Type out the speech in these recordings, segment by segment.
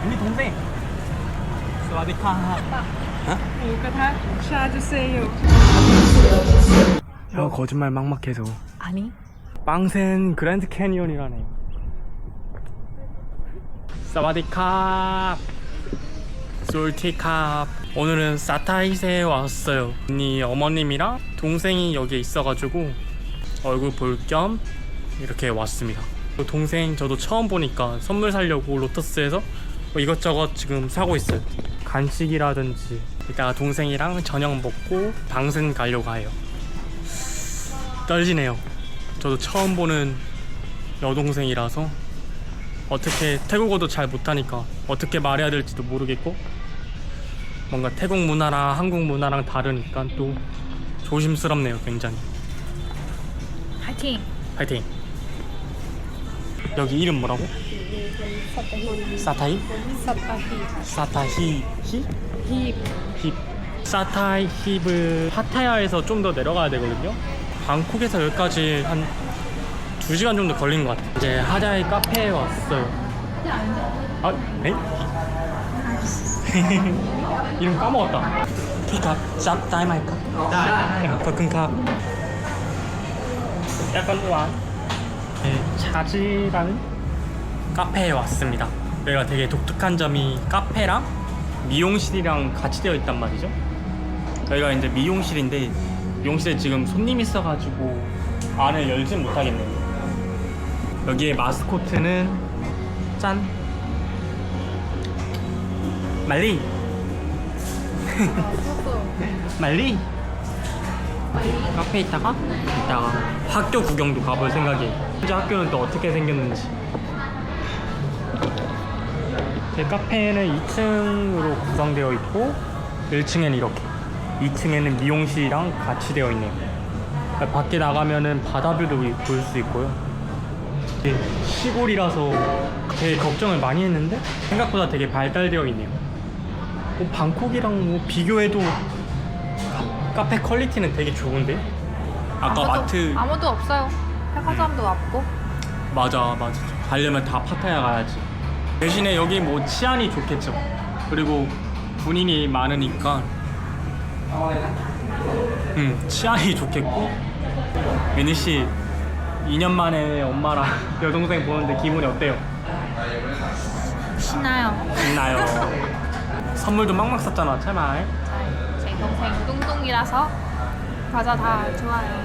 언니 동생. 스와디카. 모가타 샤주세요. 형 거짓말 막막해서. 아니? 빵센 그랜드 캐니언이라네요. 사와디캅. 솔티캅. 오늘은 사타이세에 왔어요. 언니 어머님이랑 동생이 여기에 있어가지고 얼굴 볼 겸 이렇게 왔습니다. 동생 저도 처음 보니까 선물 사려고 로터스에서 뭐 이것저것 지금 사고 있어요. 간식이라든지. 이따가 동생이랑 저녁 먹고 방슨 가려고 해요. 떨리네요. 저도 처음 보는 여동생이라서 어떻게 태국어도 잘 못하니까 어떻게 말해야 될지도 모르겠고, 뭔가 태국 문화랑 한국 문화랑 다르니까 또 조심스럽네요. 굉장히. 파이팅! 파이팅. 여기 이름 뭐라고? 사타히? 사타히 히? 힙. 사타이 힙을 파타야에서 좀 더 내려가야 되거든요. 방콕에서 여기까지 한 2시간 정도 걸린 것 같아요. 이제 하자이 카페에 왔어요. 아, 네? 이름 까먹었다. 키캅, 짭, 다이마이캅. 버큰캅. 약간 우한. 네, 차지라는 카페에 왔습니다. 여기가 되게 독특한 점이 카페랑 미용실이랑 같이 되어 있단 말이죠. 여기가 이제 미용실인데, 미용실에 지금 손님이 있어가지고 안을 열진 못하겠네요. 여기에 마스코트는 짠! 말리! 말리! 카페에 있다가 학교 구경도 가볼 생각이에요. 현재 학교는 또 어떻게 생겼는지. 제 카페는 2층으로 구성되어 있고 1층에는 이렇게, 2층에는 미용실이랑 같이 되어 있네요. 밖에 나가면은 바다뷰도 볼 수 있고요. 시골이라서 되게 걱정을 많이 했는데 생각보다 되게 발달되어 있네요. 뭐 방콕이랑 뭐 비교해도 카페 퀄리티는 되게 좋은데? 아까 마트 아무도 없어요. 백화점도 없고. 맞아. 가려면 다 파타야 가야지. 대신에 여기 뭐 치안이 좋겠죠. 그리고 군인이 많으니까 치안이 좋겠고. 민희씨 2년 만에 엄마랑 여동생 보는데 기분이 어때요? 신나요. 신나요. 선물도 막막 샀잖아. 제발. 제 동생 뚱뚱이라서 과자 다 좋아요.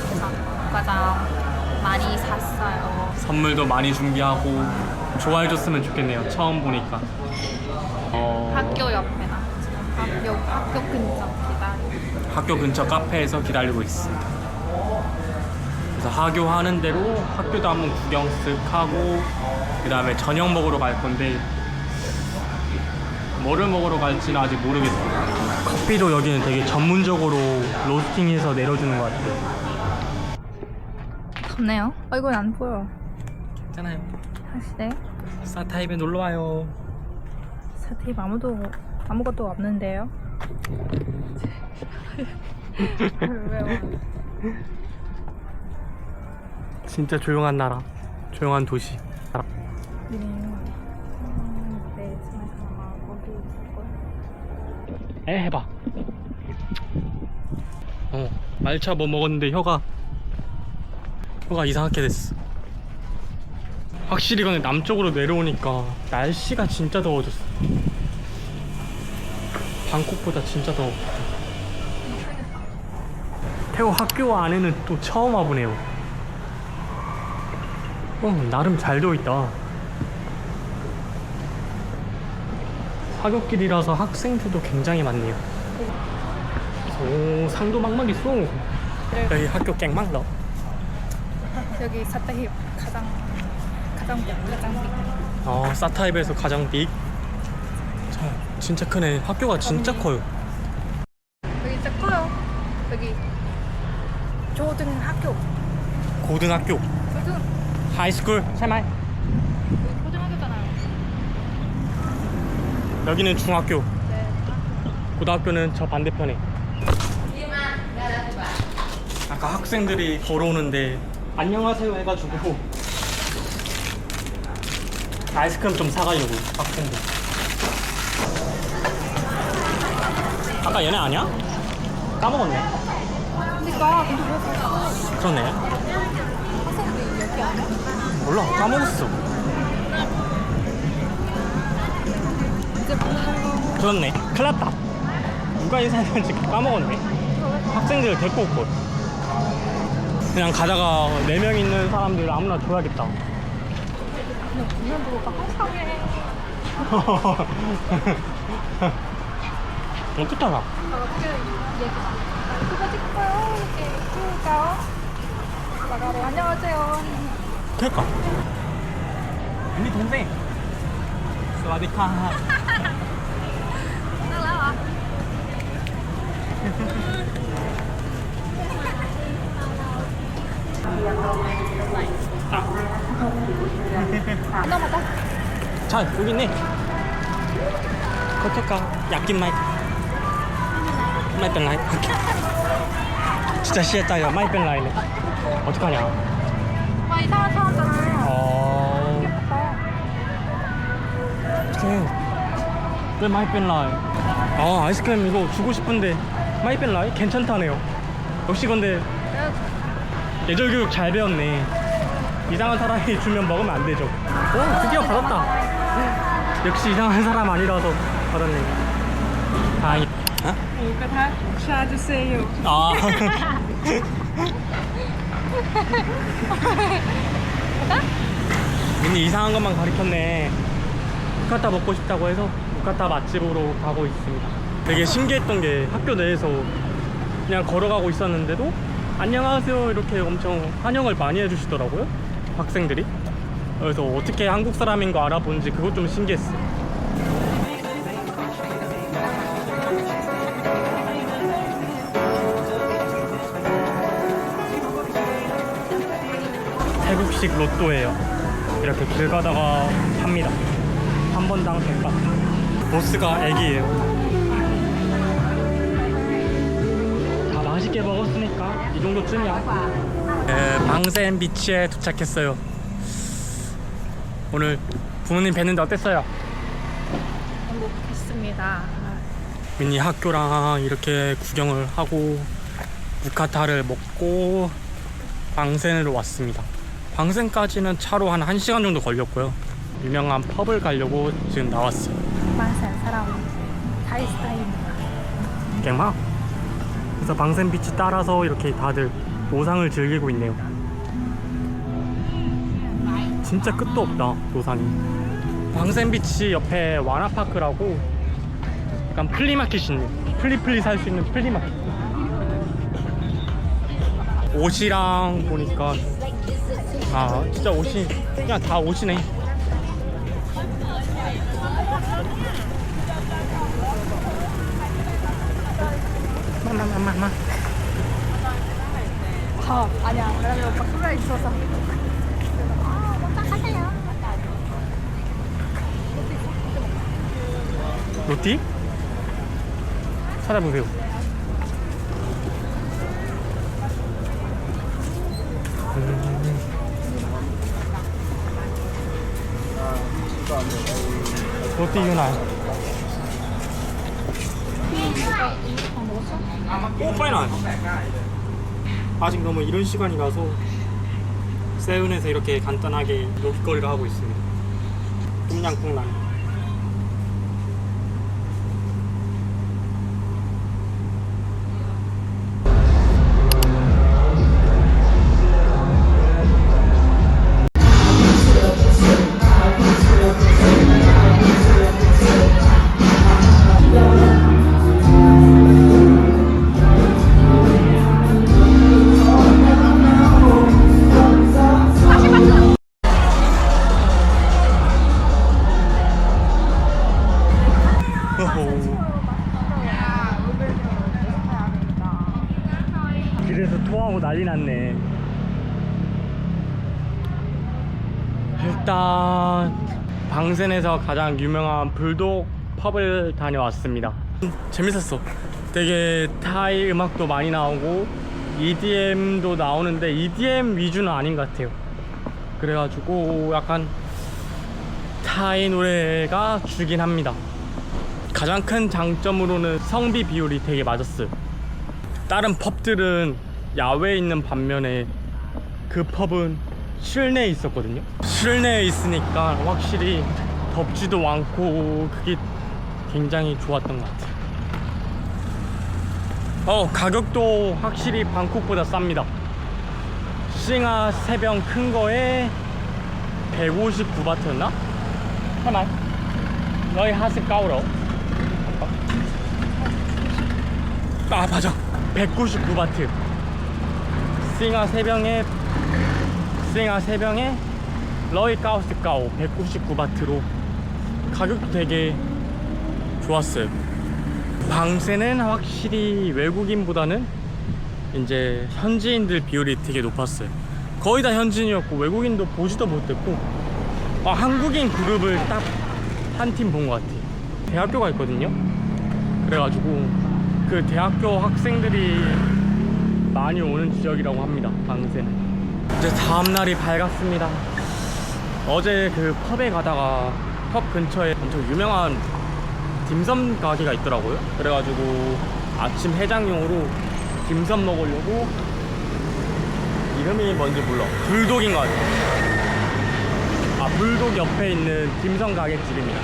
그래서 과자 많이 샀어요. 선물도 많이 준비하고 좋아해줬으면 좋겠네요. 처음 보니까. 학교 옆에나 지금 학교 근처 기다리고. 학교 근처 카페에서 기다리고 있습니다. 그래서 하교하는 대로 학교도 한번 구경 쓱 하고, 그 다음에 저녁 먹으러 갈 건데 뭐를 먹으러 갈지는 아직 모르겠어요. 커피도 여기는 되게 전문적으로 로스팅해서 내려주는 것 같아요. 덥네요. 이건 안 보여. 괜찮아요. 사실 사타입에 놀러와요. 사태입 아무것도 없는데요. 왜 진짜 조용한 나라, 조용한 도시. 해봐. 말차 뭐 먹었는데 혀가 이상하게 됐어. 확실히 근데 남쪽으로 내려오니까 날씨가 진짜 더워졌어. 방콕보다 진짜 더워. 태국 학교 안에는 또 처음 와보네요. 나름 잘 되어 있다. 하굣길이라서 학생들도 굉장히 많네요. 오, 상도 막막 있어. 여기 학교 깽막러. 여기 사태입 가장 빅. 사타입에서 가장 빅. 진짜 크네. 학교가 진짜 커요. 여기 진짜 커요. 여기 초등학교. 고등학교. 하이스쿨. 새말. 여기 고등학교잖아요. 여기는 중학교. 네. 고등학교는 저 반대편에. 아까 학생들이 걸어오는데 안녕하세요 해가지고 아이스크림 좀 사가려고 학생들. 아까 얘네 아니야? 까먹었네. 그러니까 근데 왜 벌써 그러네. 학생들이 여기 안 해? 몰라, 까먹었어. 이제 뭐 그렇네. 큰일 났다. 누가 인사했는지 까먹었네. 학생들 데리고 올 걸. 그냥 가다가 4명 있는 사람들 아무나 줘야겠다. 그냥 보면 보고가 항상 해. 어떡하나? 어떻게 얘기 그거 찍을까요? 이렇게 찍을까요? 나가래 안녕하세요. 그럴까? 우리 동생. 스와디카. 나와. 하나마다. 자, 여기 있네. 어떡하? 약긴 마이. 마이 pen 라이. 진짜 시했다요. 마이 pen 라이네. 어떡하냐? 와 이상한 사람들. 예쁘다. 어떡해. 왜 마이 pen 라이? 아, 아이스크림 이거 주고 싶은데 마이 pen 라이? 괜찮다네요. 역시 근데 예절 교육 잘 배웠네. 이상한 사람이 주면 먹으면 안 되죠. 오, 드디어 받았다. 역시 이상한 사람 아니라서 받았네. 다행이다. 어? 이거 다 샤주세요. 아. 민이 이상한 것만 가르쳤네. 무카타 먹고 싶다고 해서 무카타 맛집으로 가고 있습니다. 되게 신기했던 게 학교 내에서 그냥 걸어가고 있었는데도 안녕하세요 이렇게 엄청 환영을 많이 해주시더라고요, 학생들이. 그래서 어떻게 한국 사람인 거 알아본지 그것 좀 신기했어. 태국식 로또예요. 이렇게 길 가다가 팝니다. 한 번당 100바. 보스가 애기예요. 다 맛있게 먹었으니까 이 정도쯤이야. 방센 비치에 도착했어요. 오늘 부모님 뵀는데 어땠어요? 행복했습니다. 미니 학교랑 이렇게 구경을 하고 무카타를 먹고 방센으로 왔습니다. 방센까지는 차로 한 1시간 정도 걸렸고요. 유명한 펍을 가려고 지금 나왔어요. 만산 사람 타이 스타일입니다. 갱마? 그래서 방센 비치 따라서 이렇게 다들 노상을 즐기고 있네요. 진짜 끝도 없다, 노상이. 방센 비치 옆에 와나파크라고 약간 플리마켓이 있네. 플리플리 살 수 있는 플리마켓. 옷이랑 보니까 아 진짜 옷이 그냥 다 옷이네. 마마마마마. 아니야. 왜냐면 오빠 카메라 있어서. 먼저 가세요. 로티? 찾아보세요. 로티 유나. 오, 파이널. 아직 너무 이른 시간이라서 세운에서 이렇게 간단하게 놀거리를 하고 있습니다. 뚱냥뚱랑. 길에서 토하고 난리 났네. 일단 방센에서 가장 유명한 불독 펍을 다녀왔습니다. 재밌었어. 되게 타이 음악도 많이 나오고 EDM도 나오는데 EDM 위주는 아닌 것 같아요. 그래가지고 약간 타이 노래가 주긴 합니다. 가장 큰 장점으로는 성비 비율이 되게 맞았어요. 다른 펍들은 야외에 있는 반면에 그 펍은 실내에 있었거든요. 실내에 있으니까 확실히 덥지도 않고 그게 굉장히 좋았던 것 같아요. 가격도 확실히 방콕보다 쌉니다. 싱하 3병 큰 거에 159바트였나? 하나? 너희 하스 까오러? 아 맞아, 199바트. 싱하 3병에 러이 까우스 까오 199바트로 가격도 되게 좋았어요. 방세는 확실히 외국인보다는 이제 현지인들 비율이 되게 높았어요. 거의 다 현지인이었고 외국인도 보지도 못했고, 한국인 그룹을 딱 한 팀 본 것 같아요. 대학교가 있거든요. 그래가지고 그 대학교 학생들이 많이 오는 지역이라고 합니다. 방세는. 이제 다음날이 밝았습니다. 어제 그 펍에 가다가 펍 근처에 엄청 유명한 딤섬 가게가 있더라고요. 그래가지고 아침 해장용으로 딤섬 먹으려고, 이름이 뭔지 몰라, 불독인 것 같아요. 불독 옆에 있는 딤섬 가게집입니다.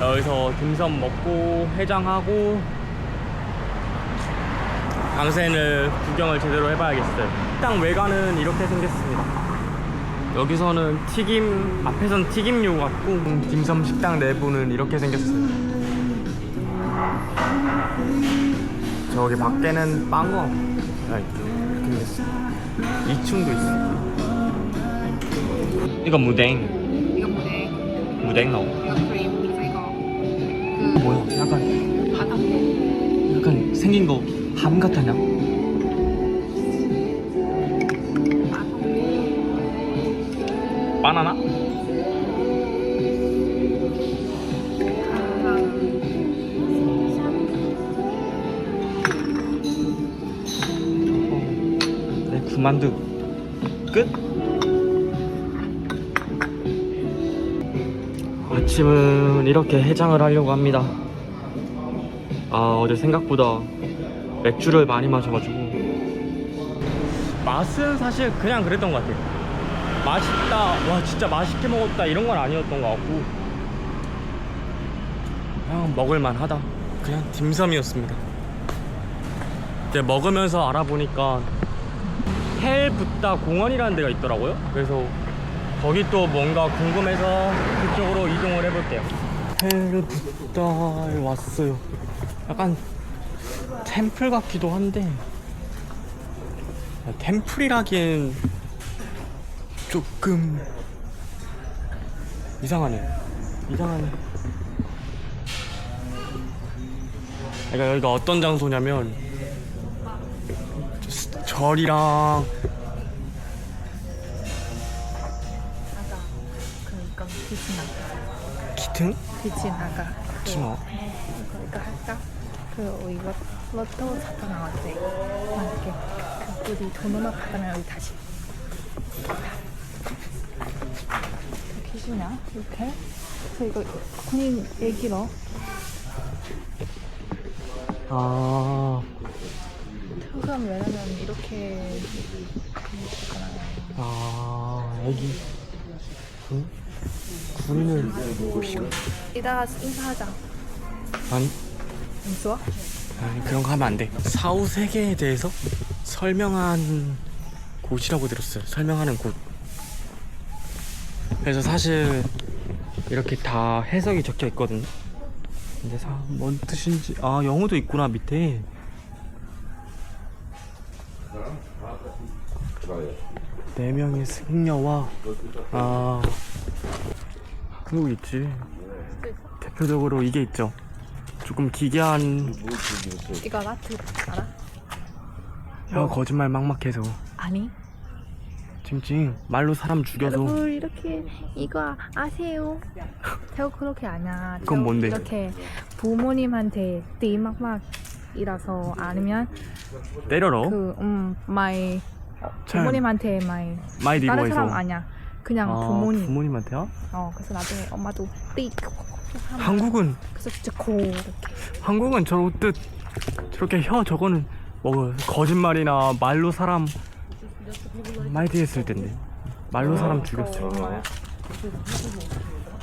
여기서 딤섬 먹고 해장하고 방센을 구경을 제대로 해봐야겠어요. 식당 외관은 이렇게 생겼습니다. 여기서는 튀김, 앞에선 튀김류 같고 딤섬 식당 내부는 이렇게 생겼어요. 저기 밖에는 빵거 이렇게 생겼어요. 2층도 있어요. 이거 무댕. 이거 무대, 무댕 나오. 이거 크림, 이거 뭐야? 약간 바닥. 약간 생긴 거 밤 같았냐? 바나나? 네, 구만두 끝? 아침은 이렇게 해장을 하려고 합니다. 어제 생각보다 맥주를 많이 마셔가지고 맛은 사실 그냥 그랬던 것 같아요. 맛있다, 와 진짜 맛있게 먹었다 이런 건 아니었던 것 같고 그냥 먹을만 하다, 그냥 딤섬이었습니다. 이제 먹으면서 알아보니까 헬붓다 공원이라는 데가 있더라고요. 그래서 거기 또 뭔가 궁금해서 그쪽으로 이동을 해볼게요. 헬붓다에 왔어요. 약간 템플 같기도 한데, 템플이라기엔 조금 이상하네. 그러니까 여기가 어떤 장소냐면 절이랑 그러니까 빛이 나가. 기튼? 빛이 나가. 뭐? 그러니까 할까? 이거 로또 사탕 나왔대. 이렇게 우리 돈 얼마 받으면 여기 다시. 귀신이야? 이렇게? 그래서 이거 군인 얘기로. 그럼 왜냐면 이렇게 애기 군인을 이따가 인사하자. 아니 안 좋아? 아니 그런 거 하면 안 돼. 사후 세계에 대해서 설명한 곳이라고 들었어요. 설명하는 곳. 그래서 사실 이렇게 다 해석이 적혀 있거든요. 근데 뭔 뜻인지, 영어도 있구나 밑에. 네 명의 승려와 그리고 있지. 대표적으로 이게 있죠. 조금 기괴한. 이거 라트 알아? 야 거짓말 막막해서. 아니. 찡찡 말로 사람 죽여서. 여러분 이렇게 이거 아세요? 태국 그렇게 아냐. 그건 뭔데? 이렇게 부모님한테 띠막막이라서 아니면 때려러? 마이 부모님한테 마이 많이 다른 리고해서. 사람 아니야. 그냥 부모님. 부모님한테요? 그래서 나중에 엄마도 삑 하면 한국은 그래서 진짜 고 이렇게. 한국은 저렇게 혀 저거는 뭐 거짓말이나 말로 사람 많이 했을 텐데 말로 사람 죽였어요.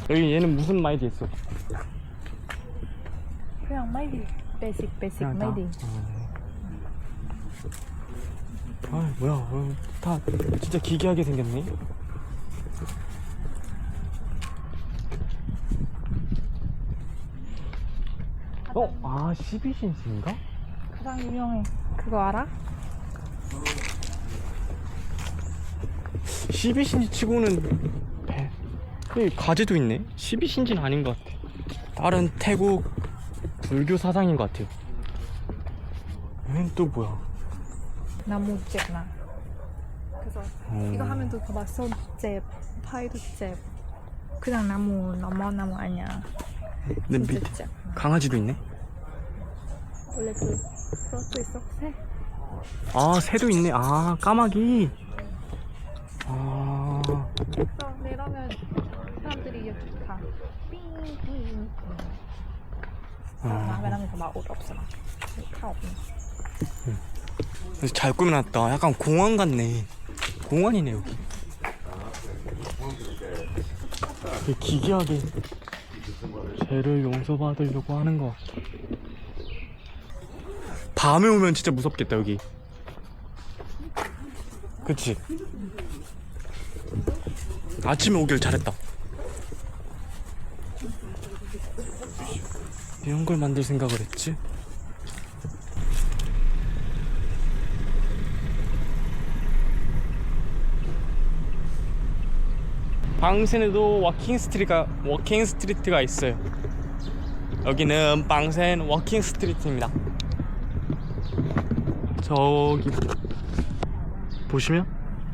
여기 얘는 무슨 마이디 했어? 그냥 마이디 베이직 마이디. 아 뭐야 다 진짜 기괴하게 생겼네. 아 12신스인가? 가장 유명해. 그거 알아? 12신지 치고는 여기 가지도 있네. 12신지는 아닌 것 같아. 다른 태국 불교 사상인 것 같아요. 얘는 또 뭐야? 나무잼나. 그래서 이거 하면 또 봐봐. 손잽, 파이도잽. 그냥 나무 아니야. 근데 진짜 밑에 잽. 강아지도 있네. 원래 그것도 있어. 새. 아 새도 있네. 아 까마귀. 아 그래서 이러면 사람들이 이렇게 다 삥삥. 나가면서 막 옷 없어. 다 없네. 그래서 잘 꾸며놨다. 약간 공원 같네. 공원이네 여기. 되게 기괴하게 죄를 용서받으려고 하는 것 같아. 밤에 오면 진짜 무섭겠다 여기. 그치? 아침에 오길 잘했다. 이런 걸 만들 생각을 했지? 방센에도 워킹 스트리트가 있어요. 여기는 방센 워킹 스트리트입니다. 저기 보시면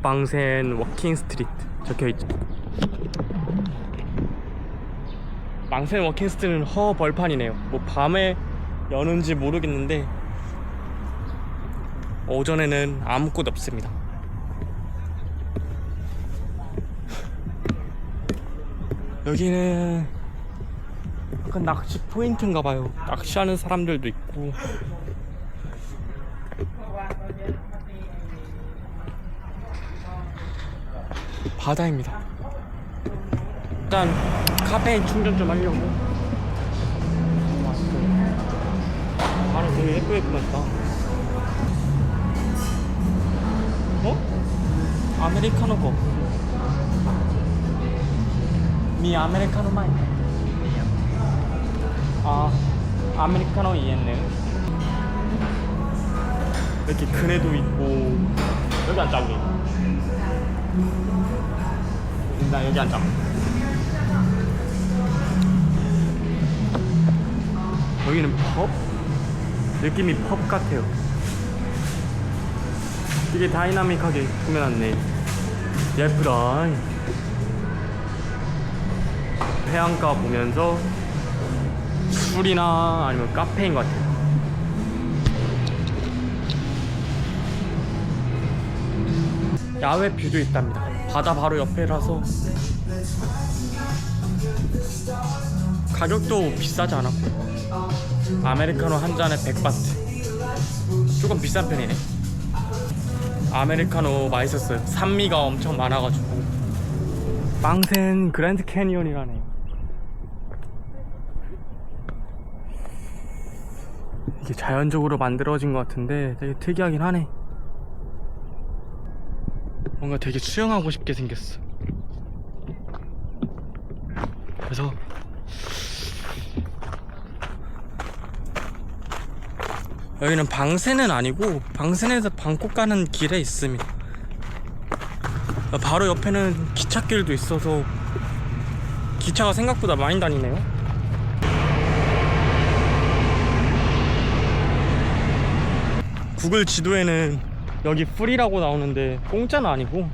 방센 워킹 스트리트 적혀있죠. 방센 워킹 스트리트는 허벌판이네요. 뭐 밤에 여는지 모르겠는데 오전에는 아무것도 없습니다. 여기는 약간 낚시 포인트인가봐요. 낚시하는 사람들도 있고. 바다입니다. 일단 카페인 충전 좀 하려고 왔어요. 바로 되게 예쁘게 꾸몄다. 아메리카노 거. 미 아메리카노 마이. 아메리카노 이했네. 이렇게 그네도 있고. 여기 앉자 우리. 나 여기 앉자. 여기는 펍? 느낌이 펍 같아요. 되게 다이나믹하게 꾸며놨네. 예쁘다. 해안가 보면서 술이나 아니면 카페인 것 같아요. 야외 뷰도 있답니다. 바다 바로 옆에라서 가격도 비싸지 않았고 아메리카노 한 잔에 100바트 조금 비싼 편이네. 아메리카노 맛있었어요. 산미가 엄청 많아가지고. 방센 그랜드 캐니언이라네요. 이게 자연적으로 만들어진 것 같은데 되게 특이하긴 하네. 뭔가 되게 수영하고 싶게 생겼어. 그래서 여기는 방센은 아니고 방센에서 방콕 가는 길에 있습니다. 바로 옆에는 기찻길도 있어서 기차가 생각보다 많이 다니네요. 구글 지도에는 여기 프리라고 나오는데 공짜는 아니고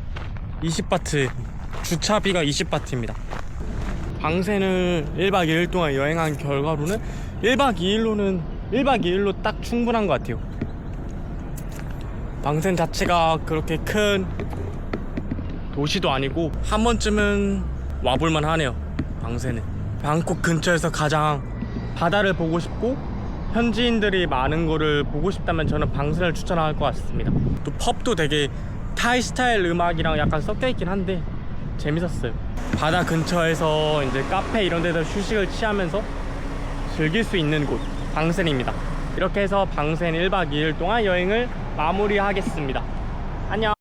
20바트, 주차비가 20바트입니다. 방센을 1박 2일 동안 여행한 결과로는 1박 2일로 딱 충분한 것 같아요. 방센 자체가 그렇게 큰 도시도 아니고 한 번쯤은 와볼만 하네요. 방새는 방콕 근처에서 가장 바다를 보고 싶고 현지인들이 많은 거를 보고 싶다면 저는 방새를 추천할 것 같습니다. 또 펍도 되게 타이 스타일 음악이랑 약간 섞여 있긴 한데 재밌었어요. 바다 근처에서 이제 카페 이런 데서 휴식을 취하면서 즐길 수 있는 곳 방새입니다. 이렇게 해서 방새 1박 2일 동안 여행을 마무리하겠습니다. 안녕.